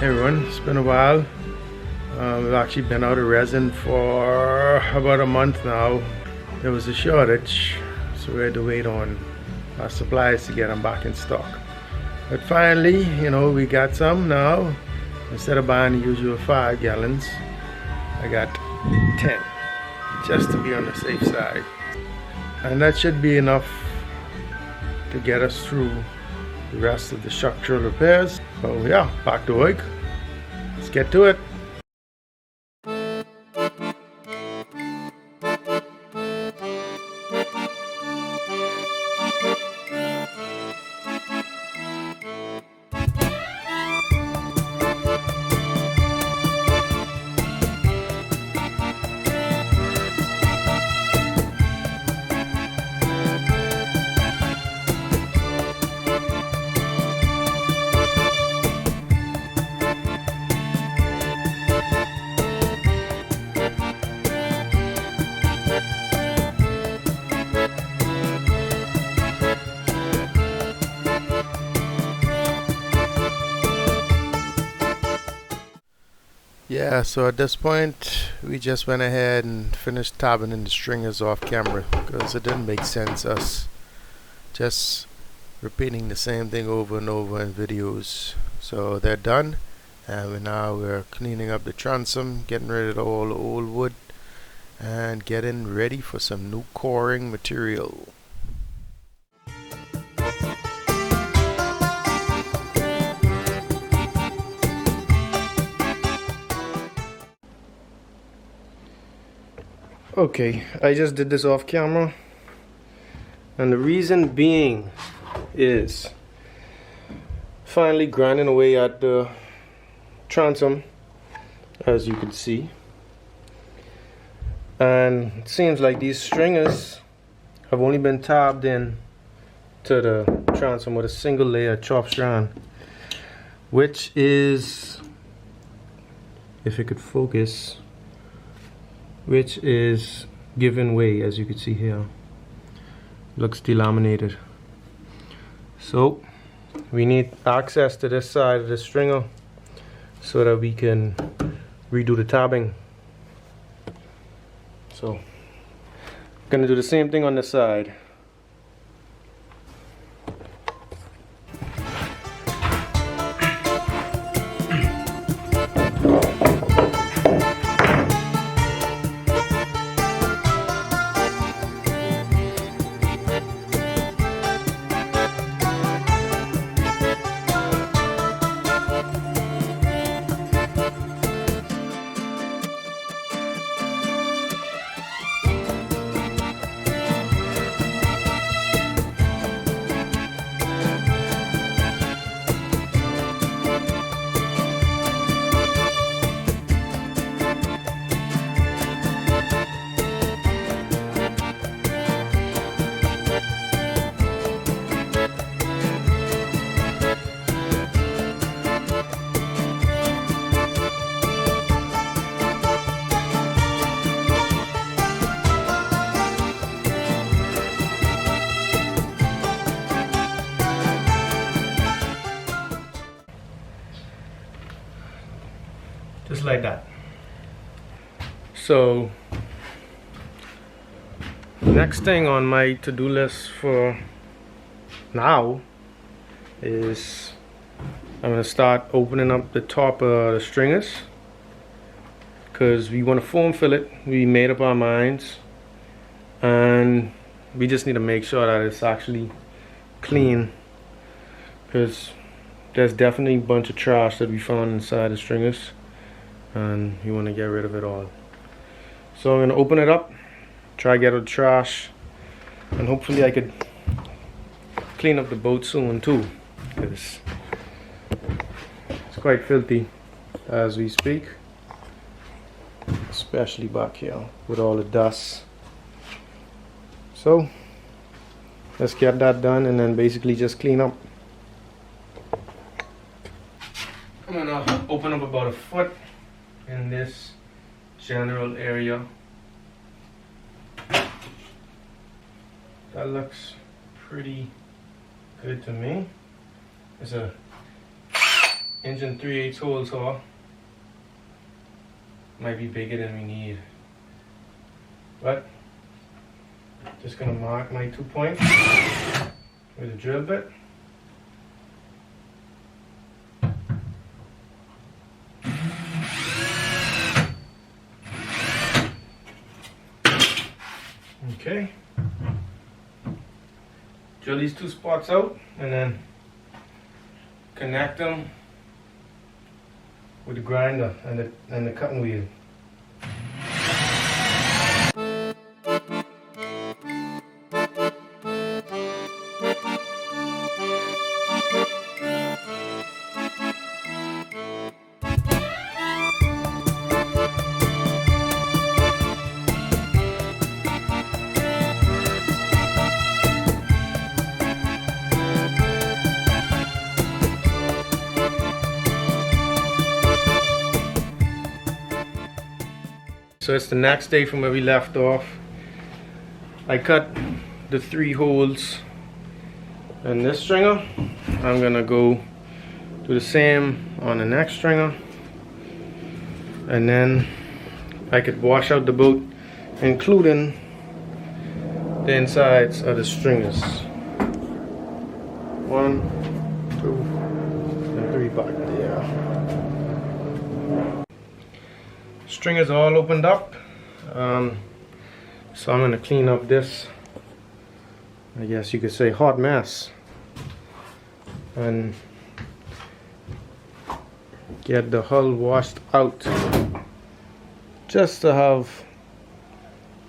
Hey everyone, it's been a while. We've actually been out of resin for about a month now. There was a shortage, so we had to wait on our suppliers to get them back in stock. But finally, we got some now. Instead of buying the usual 5 gallons, I got 10, just to be on the safe side. And that should be enough to get us through the rest of the structural repairs. So yeah, back to work. Let's get to it. Yeah, so at this point we just went ahead and finished tabbing in the stringers off camera because it didn't make sense us just repeating the same thing over and over in videos. So they're done, and we're cleaning up the transom, getting rid of all the old wood and getting ready for some new coring material. Okay, I just did this off camera, and the reason being is finally grinding away at the transom, as you can see, and it seems like these stringers have only been tabbed in to the transom with a single layer of chop strand, which is, if it could focus, which is giving way, as you can see here. Looks delaminated. So we need access to this side of the stringer so that we can redo the tabbing. So I'm gonna do the same thing on this side. Just like that. So next thing on my to-do list for now is I'm gonna start opening up the top of the stringers, because we want to foam fill it. We made up our minds, and we just need to make sure that it's actually clean, because there's definitely a bunch of trash that we found inside the stringers, and you want to get rid of it all. So I'm going to open it up, try to get out the trash, and hopefully I could clean up the boat soon too, because it's quite filthy as we speak, especially back here with all the dust. So let's get that done and then basically just clean up. I'm going to open up about a foot in this general area. That looks pretty good to me. There's a inch and 3/8 hole saw. Might be bigger than we need, but just gonna mark my 2 points with a drill bit. Okay, drill these 2 spots out and then connect them with the grinder and the cutting wheel. So it's the next day from where we left off. I cut the 3 holes in this stringer. I'm gonna go do the same on the next stringer, and then I could wash out the boat, including the insides of the stringers. 1, 2, and 3 back there. Stringers all opened up, so I'm going to clean up this, I guess you could say, hot mess and get the hull washed out, just to have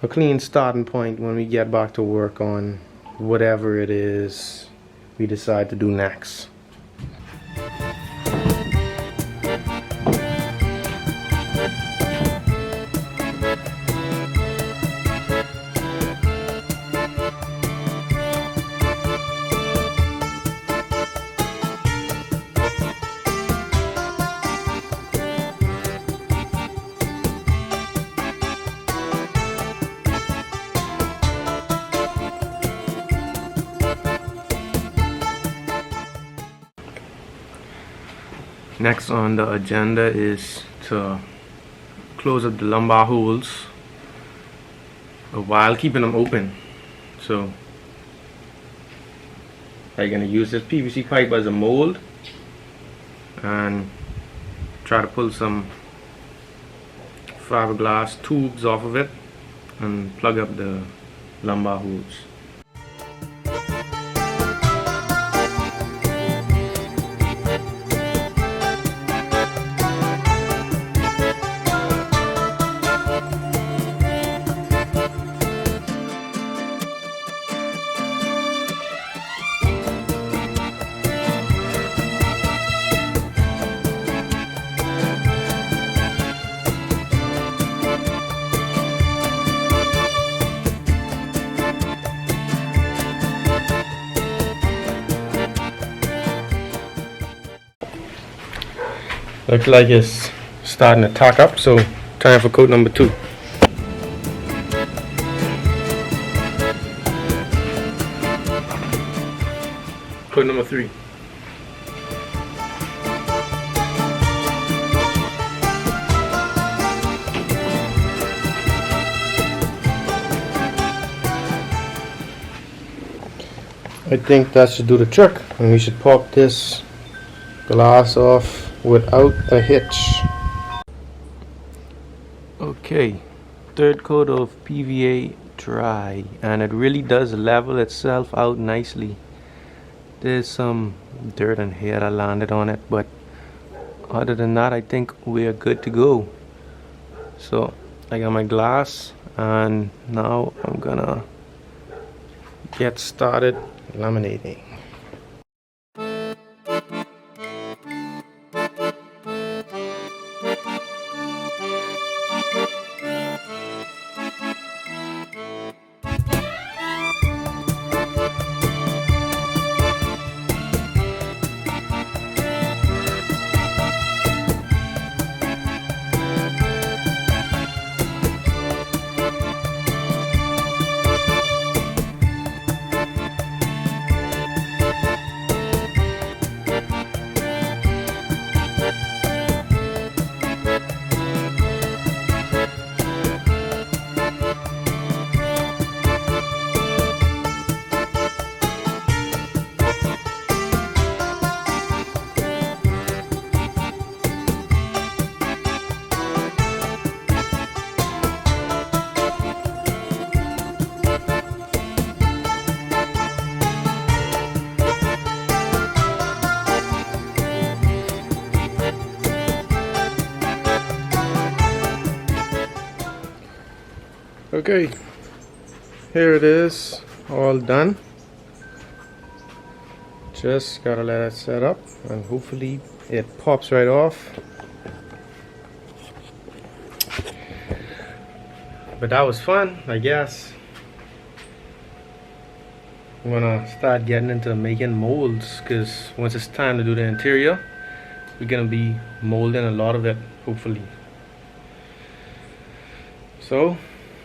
a clean starting point when we get back to work on whatever it is we decide to do next. Next on the agenda is to close up the lumbar holes while keeping them open. So I'm going to use this PVC pipe as a mold and try to pull some fiberglass tubes off of it and plug up the lumbar holes. Looks like it's starting to tack up, so time for coat number 2. Coat number 3. I think that should do the trick, and we should pop this glass off without a hitch. Okay, 3rd coat of PVA dry, and it really does level itself out nicely. There's some dirt and hair that landed on it, but other than that, I think we're good to go. So I got my glass, and now I'm gonna get started laminating. Okay, here it is, all done. Just gotta let it set up and hopefully it pops right off. But that was fun, I guess. I'm gonna start getting into making molds, because once it's time to do the interior, we're gonna be molding a lot of it, hopefully. So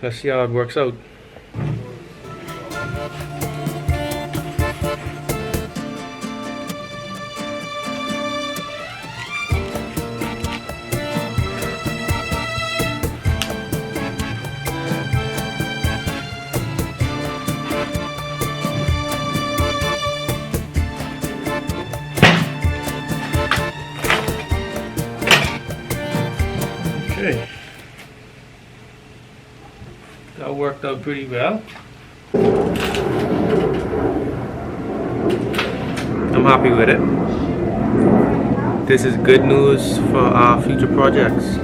let's see how it works out. Okay, that worked out pretty well. I'm happy with it. This is good news for our future projects.